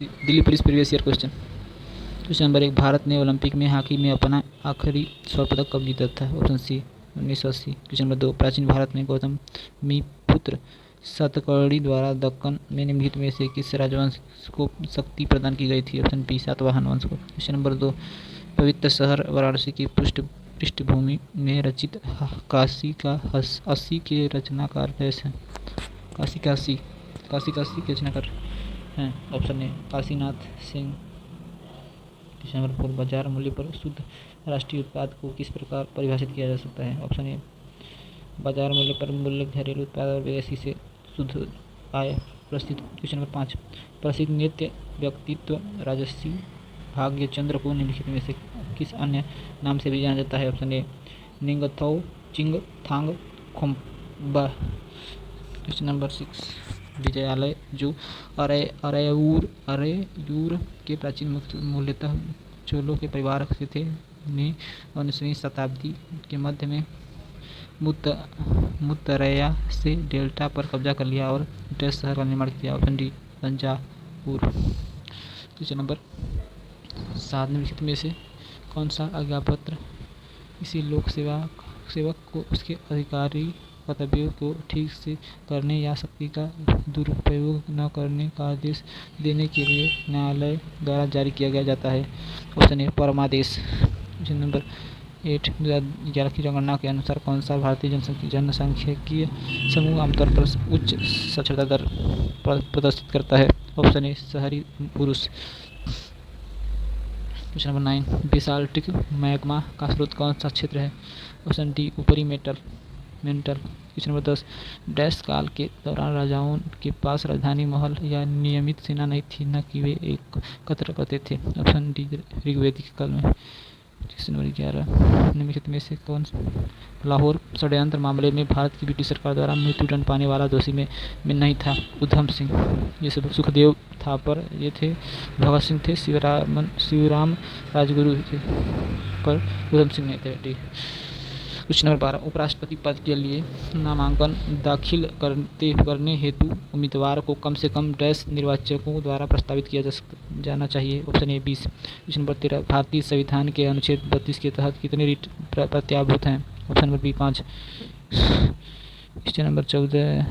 Delhi police previous year question. Question number 1, Bharat ने Olympic में hockey में अपना आखिरी स्वर्ण पदक कब जीता था? Option C 1980। क्वेश्चन नंबर 2, प्राचीन भारत में गौतमीपुत्र सातकर्णी द्वारा दक्कन में निम्नलिखित में से किस राजवंश को शक्ति प्रदान की गई थी? ऑप्शन बी सातवाहन वंश को। क्वेश्चन नंबर 2, पवित्र शहर वाराणसी की पृष्ठभूमि में रचित काशी का अस्सी के रचनाकार हैं? काशी का अस्सी के रचनाकार हैं? Option A Kashinath Singh. Question number 4, बाजार मूल्य पर शुद्ध राष्ट्रीय उत्पाद को किस प्रकार परिभाषित किया जा सकता है? ऑप्शन ए बाजार मूल्य पर मूल्य घरेलू उत्पाद और विदेशी से शुद्ध आय प्रस्तुत। क्वेश्चन नंबर 5, प्रसिद्ध नृत्य व्यक्तित्व राजसी भाग्यचंद्र को निम्नलिखित में से किस अन्य नाम से भी जाना जाता है? Option A Ningthou Chingthang Khomba. Question number 6, Vijayalaya जो अरैयूर के प्राचीन मूलतः चोलों के परिवार से थे ने 19वीं शताब्दी के मध्य में मुत्तरैया से डेल्टा पर कब्जा कर लिया और ड्रेस शहर का निर्माण किया। Option D Thanjavur. Question number 7, निम्नलिखित में से कौन सा आज्ञापत्र किसी लोक सेवक को उसके अधिकारी कर्तव्यों को ठीक से करने या शक्ति का दुरुपयोग न करने का आदेश देने के लिए न्यायालय द्वारा जारी किया जाता है? ऑप्शन ए परमादेश। क्वेश्चन नंबर 8, 2011 की जनगणना के अनुसार कौन सा भारतीय जनसांख्यिकीय समूह आमतौर पर उच्च साक्षरता दर प्रदर्शित करता है? ऑप्शन ए शहरी पुरुष। क्वेश्चन नंबर 9, बेसाल्टिक मैग्मा का स्रोत कौन सा क्षेत्र है? ऑप्शन डी ऊपरी मेंटल। क्वेश्चन नंबर 10, डैश काल के दौरान राजाओं के पास राजधानी महल या नियमित सेना नहीं थी, न कि वे एकत्र करते थे? ऑप्शन डी ऋग्वैदिक काल में। क्वेश्चन नंबर 11, निम्नलिखित में से कौन लाहौर षड्यंत्र मामले में भारत की ब्रिटिश सरकार द्वारा मृत्युदंड पाने वाला दोषी में नहीं था? उधम सिंह। ये सब सुखदेव थापर ये थे, भगत सिंह थे, शिवराम राजगुरु थे, पर उधम सिंह नहीं थे। क्वेश्चन नंबर 12, उपराष्ट्रपति पद के लिए नामांकन दाखिल करने हेतु उम्मीदवार को कम से कम डैश निर्वाचकों द्वारा प्रस्तावित किया जाना चाहिए? Option A 20। क्वेश्चन नंबर 13, भारतीय संविधान के अनुच्छेद 32 के तहत कितने रिट प्रत्याभूत हैं? Option number B 5। Question number 14,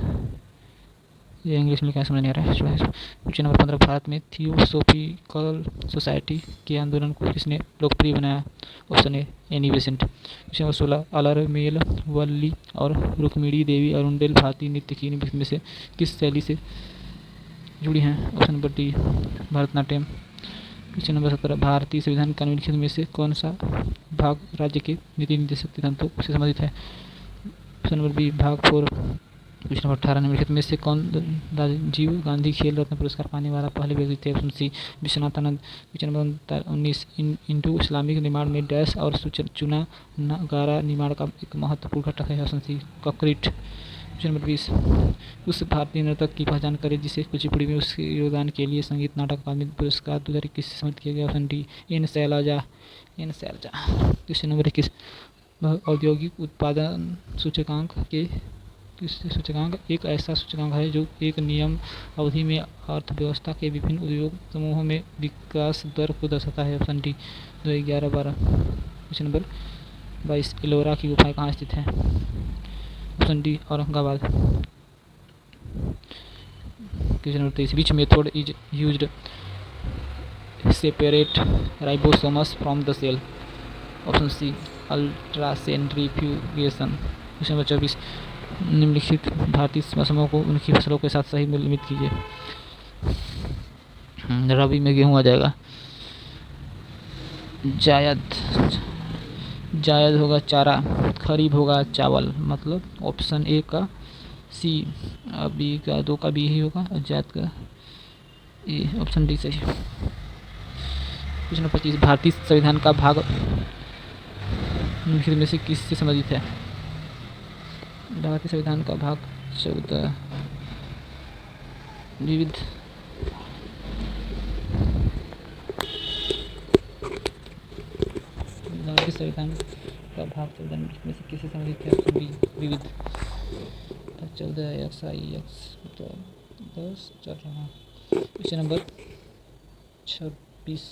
ये इंग्लिश में क्या समझ नहीं आ रहा है। क्वेश्चन नंबर 15, भारत में थियोसॉफिकल सोसाइटी के आंदोलन को किसने लोकप्रिय बनाया? Option A Annie Besant. Question number 16, Alarmel Valli और रुक्मिणी देवी अरुंडेल भारतीय नृत्य की निम्नलिखित में से किस शैली से जुड़ी हैं? Option number D Bharatanatyam. Question number 17, भारतीय संविधान का निम्नलिखित में से कौन सा भाग राज्य के नीति निर्देशक सिद्धांतों से संबंधित है? ऑप्शन नंबर बी भाग 4। क्वेश्चन नंबर 18, निम्नलिखित में से कौन राजीव गांधी खेल रत्न पुरस्कार पाने वाला पहले व्यक्ति थे? Option C Vishwanath Anand. Question number 19, Indo Islamic निर्माण में डैश और चूना गारा निर्माण का एक महत्वपूर्ण घटक है? Option C concrete. Question number 20, उस भारतीय नर्तक की पहचान करें जिसे कुचिपुड़ी में उसके योगदान के लिए संगीत नाटक अकादमी पुरस्कार 2021 से सम्मानित किया गया? Option D N Shailaja. Question number 21, औद्योगिक उत्पादन सूचकांक एक ऐसा सूचकांक है जो एक नियम अवधि में अर्थव्यवस्था के विभिन्न उद्योग समूहों में विकास दर को दर्शाता है? Option D 2011-12। Question number 22, Ellora की गुफाएं कहाँ स्थित हैं? Option D Aurangabad. Question number 23, which method is used separate ribosomes from the cell? Option C ultracentrifugation. Question number 24, निम्नलिखित भारतीय मौसमों को उनकी फसलों के साथ सही निमित कीजिए। रबी में गेहूँ आ जाएगा, जायद होगा चारा, खरीफ होगा चावल, मतलब ऑप्शन ए का सी, बी का 2 का बी ही होगा, और जायद का ए। ऑप्शन डी सही। क्वेश्चन नंबर 25, भारतीय संविधान का भाग निम्नलिखित में से किससे संबंधित है? भारतीय संविधान का भाग 14 विविध भारतीय संविधान का भाग 14 में से किससे संबंधित है? ऑप्शन बी विविध। 14 एक्स आई एक्स 10 चल रहा। क्वेश्चन नंबर 26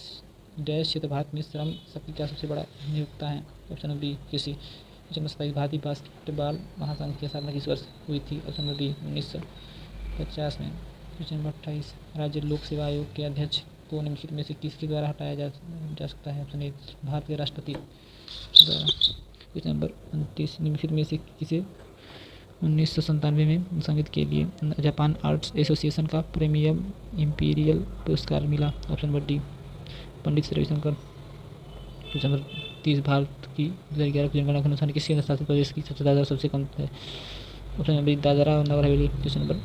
डैश क्षेत्र भारत में श्रम शक्ति का सबसे बड़ा नियोक्ता है। ऑप्शन नंबर बी कृषि। क्वेश्चन नंबर 27 भारतीय बास्केटबॉल महासंघ की स्थापना किस वर्ष हुई थी? ऑप्शन नंबर बी 1950 में। क्वेश्चन नंबर 28 राज्य लोक सेवा आयोग के अध्यक्ष को निम्नलिखित में से किसके द्वारा हटाया जा सकता है? ऑप्शन ए भारत के राष्ट्रपति द्वारा। क्वेश्चन नंबर 29 निम्नलिखित में से किसे 1997 में संगीत के लिए जापान आर्ट्स एसोसिएशन का प्रीमियम इंपीरियल पुरस्कार मिला? Option number D Pandit Ravishankar. Question number 30 Bharat की 2011 की जनगणना के अनुसार किस केंद्र शासित प्रदेश की सबसे दादरा सबसे कम है? Option number Dadra Nagar Haveli. Question number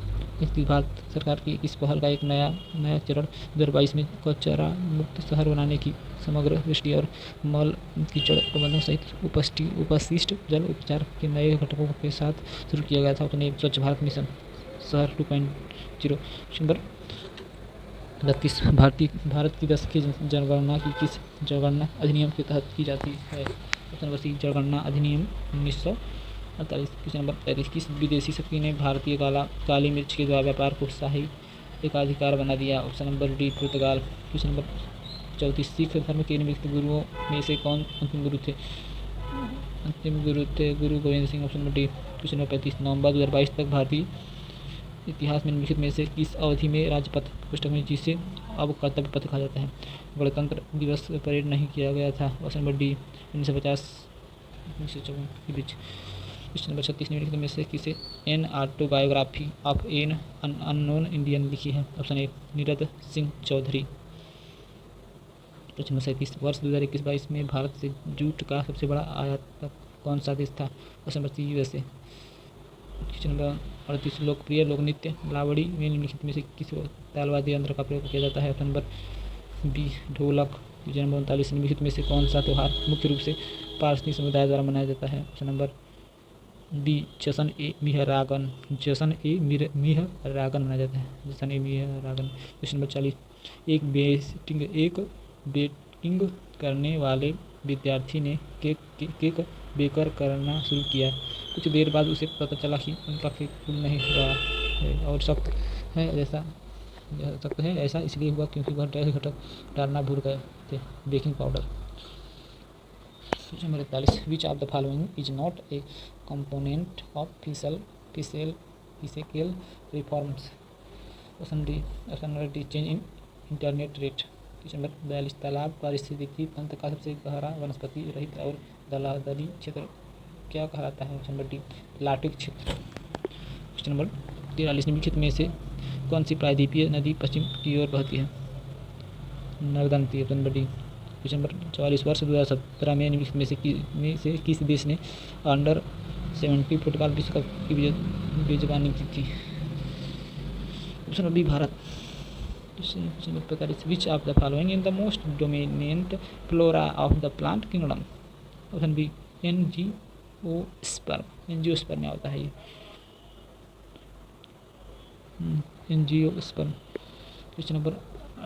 31 Bharat सरकार की इस पहल का एक नया चरण 2022 में कचरा मुक्त शहर बनाने की समग्र दृष्टि और मल कीचड़ प्रबंधन सहित उपशिष्ट जल उपचार के नए घटकों के साथ शुरू किया गया था। अपने स्वच्छ भारत मिशन शहर 2.0। नंबर 32 भारत की 10 की जनगणना की किस जनगणना अधिनियम के तहत की जाती है? ऑप्शन नंबर सी जनगणना अधिनियम 1948। क्वेश्चन नंबर 33 किस विदेशी शक्ति ने भारतीय काली मिर्च के द्वारा व्यापार को शाही एकाधिकार बना दिया? ऑप्शन नंबर डी पुर्तगाल। क्वेश्चन नंबर 34 सिख धर्म के निम्नलिखित गुरुओं में से कौन अंतिम गुरु थे? गुरु Govind Singh. Option number D. Question number 35 नवंबर 2022 तक भारतीय इतिहास में निम्नलिखित में से किस अवधि में राजपथ पुस्तक में जिसे अब कर्तव्य पथ कहा जाता है गणतंत्र दिवस परेड नहीं किया गया था? ऑप्शन नंबर डी 1950-1954 के बीच। क्वेश्चन नंबर 36 निम्नलिखित में से किसे an autobiography of an unknown Indian लिखी है? Option A Nirad Singh Chaudhuri. Question number 37 वर्ष 2021-22 में भारत से जूट का सबसे बड़ा आयातक कौन सा देश था? Option number C USA. Question number 38 लोकप्रिय लोक नृत्य लावड़ी में निम्नलिखित में से किस तालवाद्य यंत्र का प्रयोग किया जाता है? ऑप्शन नंबर बी ढोलक। क्वेश्चन नंबर 39 निम्नलिखित में से कौन सा त्यौहार मुख्य रूप से पारसी समुदाय द्वारा मनाया जाता है? ऑप्शन नंबर बी जश्न ए मिहरागन मनाया जाता है। जश्न ए मिहरागन। क्वेश्चन नंबर 40 एक बेकिंग करने वाले विद्यार्थी ने केक बेकर करना शुरू किया। कुछ देर बाद उसे पता चला कि उनका केक फूल नहीं रहा है और सख्त है। ऐसा इसलिए हुआ क्योंकि वह ड्राई घटक डालना भूल गए थे baking powder. Question number 41 which of the following is not a component of physical reforms? Option number D change in internet rate. Question number 42 तालाब पारिस्थितिकी तंत्र का सबसे गहरा वनस्पति रहित और दलदली क्षेत्र क्या कहलाता है? ऑप्शन नंबर डी लाटिक क्षेत्र। क्वेश्चन नंबर 43 निम्नलिखित में से कौन सी प्रायद्वीपीय नदी पश्चिम की ओर बहती है? Narmada. Option number D. Question number 44 वर्ष 2017 में निम्नलिखित में से किस देश ने अंडर 17 फुटबॉल विश्व कप की मेजबानी की थी? Option number B Bharat. Question number 45 which of the following in the most dominant flora of the plant kingdom? Option B angiosperm में होता है ये angiosperm. Question number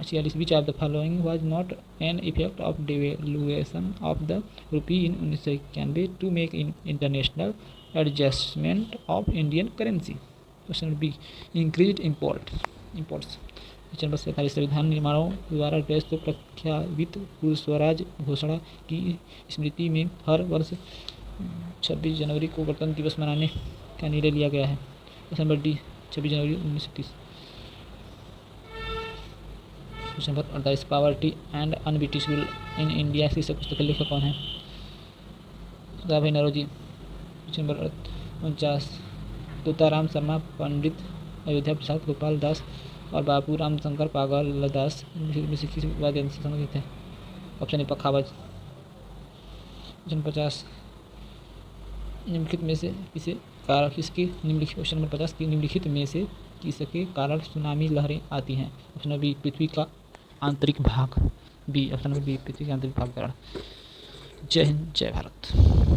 46 which of the following was not an effect of devaluation of the rupee in 1991 to make in international adjustment of Indian currency? Question number B increased imports. Question number 47 संविधान निर्माताओं द्वारा देश को प्रख्यापित पूर्ण स्वराज घोषणा की स्मृति में हर वर्ष 26 जनवरी को गणतंत्र दिवस मनाने का निर्णय लिया गया है? Option number D 26 January 1930। Question number 48 poverty and unbeatable in India शीर्षक पुस्तक के लेखक कौन है? राभाई नौरोजी। क्वेश्चन नंबर 49 तोताराम शर्मा पंडित अयोध्या प्रसाद गोपाल दास और बाबू रामशंकर पागल दास में से किस वाद्य यंत्र से संबंधित है? ऑप्शन ए पखावज। क्वेश्चन 50 निम्नलिखित में से निम्नलिखित में से किसके कारण सुनामी लहरें आती हैं? ऑप्शन नंबर बी पृथ्वी का आंतरिक भाग। बी ऑप्शन नंबर बी पृथ्वी के आंतरिक भाग कारण। जय हिंद जय भारत।